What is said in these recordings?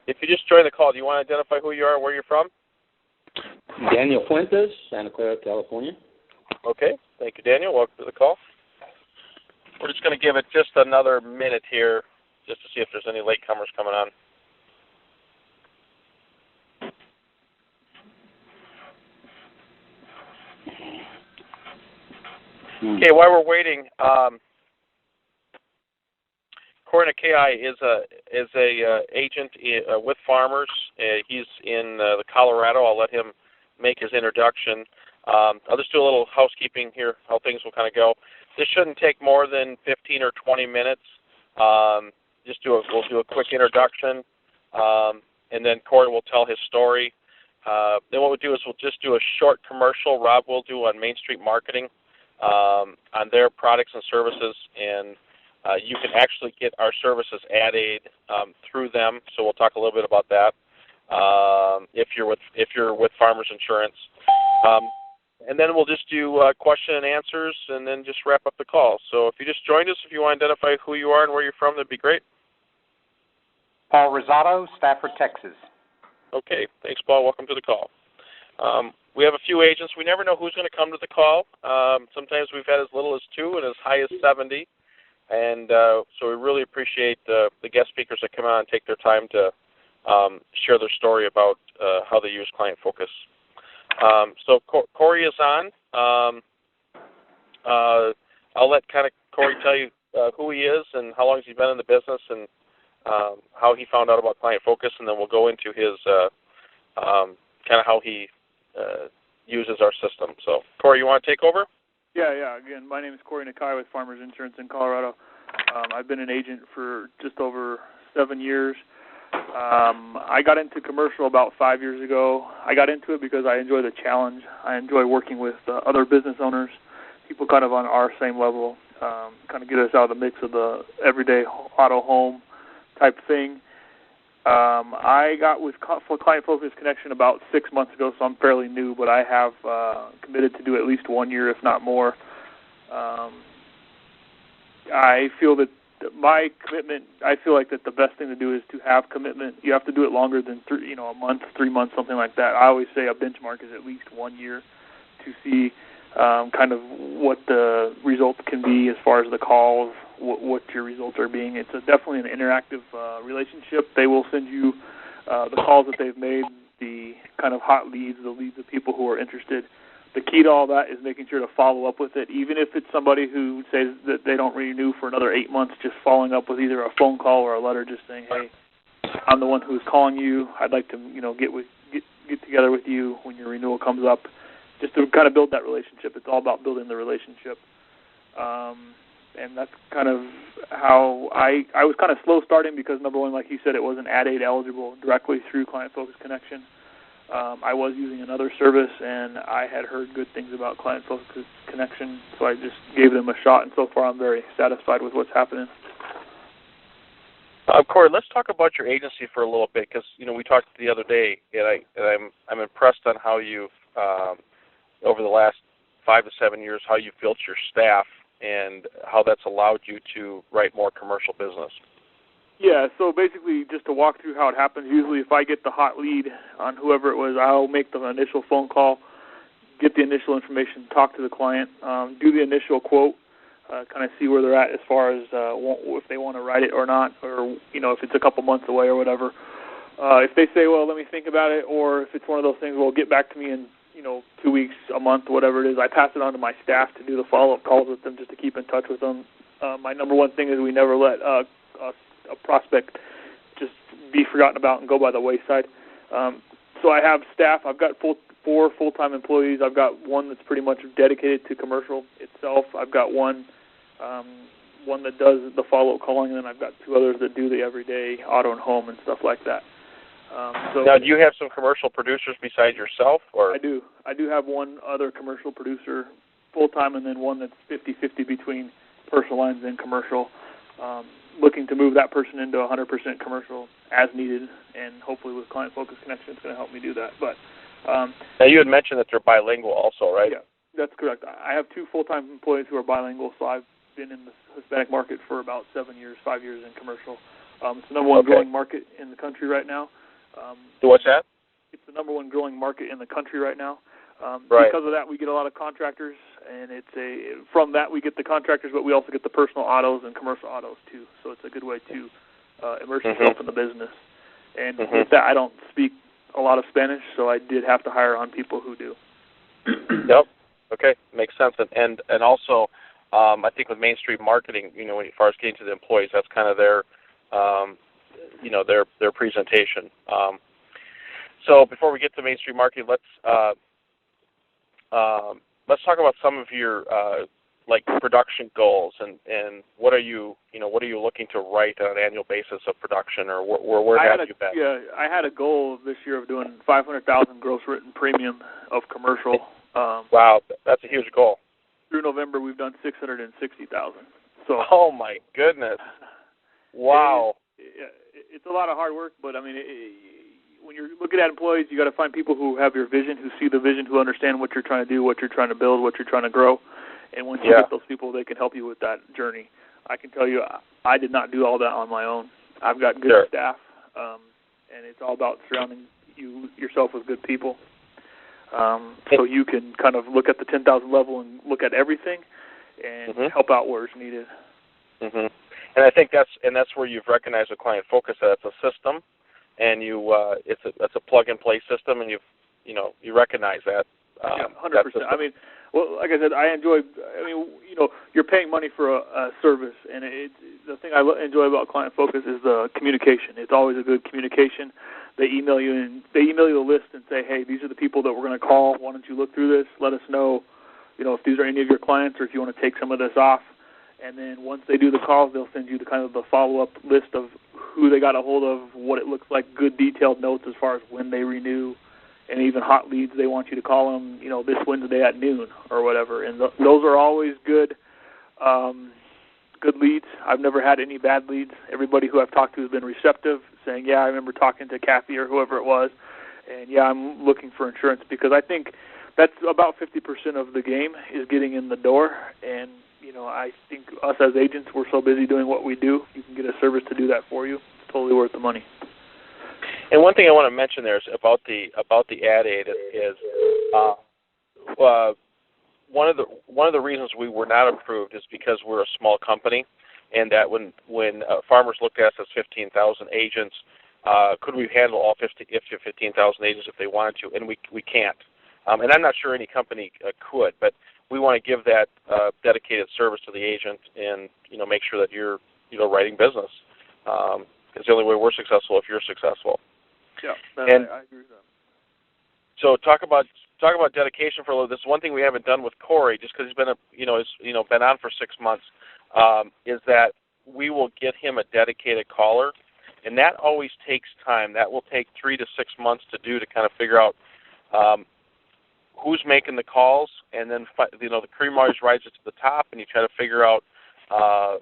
If you just joined the call, do you want to identify who you are and where you're from? Daniel Fuentes, Santa Clara, California. Okay. Thank you, Daniel. Welcome to the call. We're just going to give it just another minute here just to see if there's any latecomers coming on. Okay, while we're waiting, Corey Nakai is a agent with farmers. He's in the Colorado. I'll let him make his introduction. I'll just do a little housekeeping here, how things will kind of go. This shouldn't take more than 15 or 20 minutes. We'll do a quick introduction, and then Corey will tell his story. Then what we'll do is we'll just do a short commercial Rob will do on Main Street Marketing on their products and services, and you can actually get our services ad aid through them. So we'll talk a little bit about that if you're with Farmers Insurance, and then we'll just do question and answers, and then just wrap up the call. So if you just joined us, if you want to identify who you are and where you're from, that'd be great. Paul Rosado, Stafford, Texas. Okay, thanks, Paul. Welcome to the call. We have a few agents. We never know who's going to come to the call. Sometimes we've had as little as 2 and as high as 70. And so we really appreciate the guest speakers that come on and take their time to share their story about how they use Client Focus. So Corey is on. I'll let Corey tell you who he is and how long he's been in the business and how he found out about Client Focus, and then we'll go into his kind of how he uses our system. So, Corey, you want to take over? Yeah. Again, my name is Corey Nakai with Farmers Insurance in Colorado. I've been an agent for just over 7 years. I got into commercial about 5 years ago. I got into it because I enjoy the challenge. I enjoy working with other business owners, people kind of on our same level, kind of get us out of the mix of the everyday auto home type thing. I got with Client Focus Connection about 6 months ago, so I'm fairly new, but I have committed to do at least 1 year, if not more. I feel that my commitment, I feel like that the best thing to do is to have commitment. You have to do it longer than a month, 3 months, something like that. I always say a benchmark is at least 1 year to see kind of what the results can be as far as the calls, what your results are being. It's definitely an interactive relationship. They will send you the calls that they've made, the kind of hot leads, the leads of people who are interested. The key to all that is making sure to follow up with it, even if it's somebody who says that they don't renew for another 8 months, just following up with either a phone call or a letter just saying, hey, I'm the one who's calling you. I'd like to get together with you when your renewal comes up, just to kind of build that relationship. It's all about building the relationship. And that's kind of how I was kind of slow starting because, number one, like you said, it wasn't ad aid eligible directly through Client Focus Connection. I was using another service, and I had heard good things about Client Focus Connection, so I just gave them a shot, and so far I'm very satisfied with what's happening. Corey, let's talk about your agency for a little bit because, we talked the other day, and I'm impressed on how you've, over the last 5 to 7 years, how you've built your staff and how that's allowed you to write more commercial business. Yeah, so basically just to walk through how it happens, usually if I get the hot lead on whoever it was, I'll make the initial phone call, get the initial information, talk to the client, do the initial quote, kind of see where they're at as far as if they want to write it or not, or, if it's a couple months away or whatever. If they say, well, let me think about it, or if it's one of those things, well, get back to me in 2 weeks, a month, whatever it is, I pass it on to my staff to do the follow-up calls with them just to keep in touch with them. My number one thing is we never let a prospect just be forgotten about and go by the wayside. So I have staff. I've got 4 full-time employees. I've got one that's pretty much dedicated to commercial itself. I've got one that does the follow-up calling, and then I've got 2 others that do the everyday auto and home and stuff like that. Now, do you have some commercial producers besides yourself? Or? I do. I do have one other commercial producer full-time and then one that's 50-50 between personal lines and commercial, looking to move that person into 100% commercial as needed, and hopefully with Client Focus Connection it's going to help me do that. But now, you had mentioned that they're bilingual also, right? Yeah, that's correct. I have 2 full-time employees who are bilingual, so I've been in the Hispanic market for about 7 years, 5 years in commercial. It's the number one growing market in the country right now. What's that? It's the number one growing market in the country right now. Right. Because of that, we get a lot of contractors, and from that we get the contractors, but we also get the personal autos and commercial autos too. So it's a good way to immerse yourself in the business. And with that, I don't speak a lot of Spanish, so I did have to hire on people who do. Yep. Okay, makes sense. And also, I think with Main Street Marketing, as far as getting to the employees, that's kind of their their presentation. So before we get to Main Street Marketing, let's talk about some of your production goals and what are you looking to write on an annual basis of production, or where have you been? Yeah, I had a goal this year of doing 500,000 gross written premium of commercial. Wow, that's a huge goal. Through November, we've done 660,000. So. Oh my goodness! Wow. It's a lot of hard work, but I mean, when you're looking at employees, you got to find people who have your vision, who see the vision, who understand what you're trying to do, what you're trying to build, what you're trying to grow. And once you get those people, they can help you with that journey. I can tell you, I did not do all that on my own. I've got good staff, and it's all about surrounding yourself with good people. So you can kind of look at the 10,000 level and look at everything and help out where it's needed. And I think that's where you've recognized with Client Focus that it's a system, and it's a plug and play system, and you recognize that. 100%. I mean, well, like I said, you're paying money for a service, and the thing I enjoy about Client Focus is the communication. It's always a good communication. They email you a list and say, hey, these are the people that we're going to call. Why don't you look through this? Let us know, if these are any of your clients or if you want to take some of this off. And then once they do the calls, they'll send you the follow-up list of who they got a hold of, what it looks like, good detailed notes as far as when they renew, and even hot leads. They want you to call them, this Wednesday at noon or whatever. And those are always good leads. I've never had any bad leads. Everybody who I've talked to has been receptive, saying, yeah, I remember talking to Kathy or whoever it was, and yeah, I'm looking for insurance, because I think that's about 50% of the game is getting in the door. And I think us as agents, we're so busy doing what we do, you can get a service to do that for you. It's totally worth the money. And one thing I want to mention there is about the ad aid is one of the reasons we were not approved is because we're a small company, and that when farmers looked at us as 15,000 agents, could we handle all 15,000 agents if they wanted to? And we can't. And I'm not sure any company could, but we want to give that dedicated service to the agent and make sure that you're writing business. It's the only way we're successful if you're successful. Yeah, I agree with that. So talk about dedication for a little. This is one thing we haven't done with Corey, just because he's been been on for 6 months, is that we will get him a dedicated caller, and that always takes time. That will take 3 to 6 months to do, to kind of figure out who's making the calls, and then the cream always rises to the top, and you try to figure out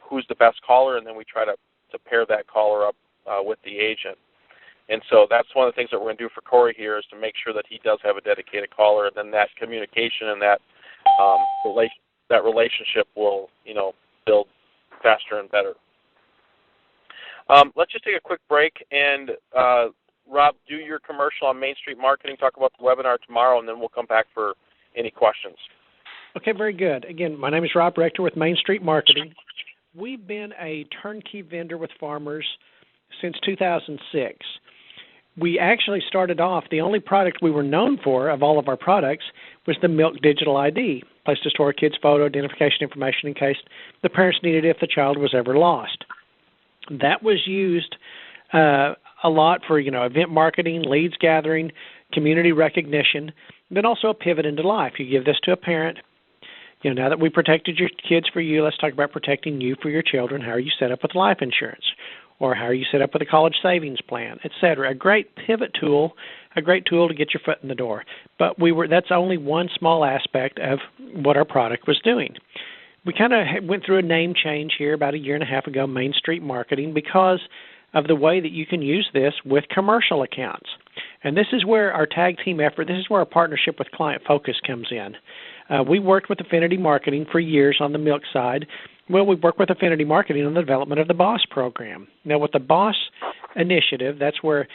who's the best caller, and then we try to pair that caller up with the agent. And so that's one of the things that we're going to do for Corey here, is to make sure that he does have a dedicated caller, and then that communication and that relationship will build faster and better. Let's just take a quick break, and Rob, do your commercial on Main Street Marketing, talk about the webinar tomorrow, and then we'll come back for any questions. Okay, very good. Again, my name is Rob Rector with Main Street Marketing. We've been a turnkey vendor with farmers since 2006. We actually started off, the only product we were known for of all of our products was the Milk Digital ID, place to store a kid's photo identification information in case the parents needed it if the child was ever lost. That was used a lot for, event marketing, leads gathering, community recognition, then also a pivot into life. You give this to a parent. Now that we protected your kids for you, let's talk about protecting you for your children. How are you set up with life insurance? Or how are you set up with a college savings plan, et cetera? A great pivot tool, a great tool to get your foot in the door. But that's only one small aspect of what our product was doing. We kind of went through a name change here about 1.5 years ago, Main Street Marketing, because of the way that you can use this with commercial accounts. And this is where our tag team effort, this is where our partnership with Client Focus comes in. We worked with Affinity Marketing for years on the milk side. Well, we work with Affinity Marketing on the development of the BOSS program. Now, with the BOSS initiative, that's where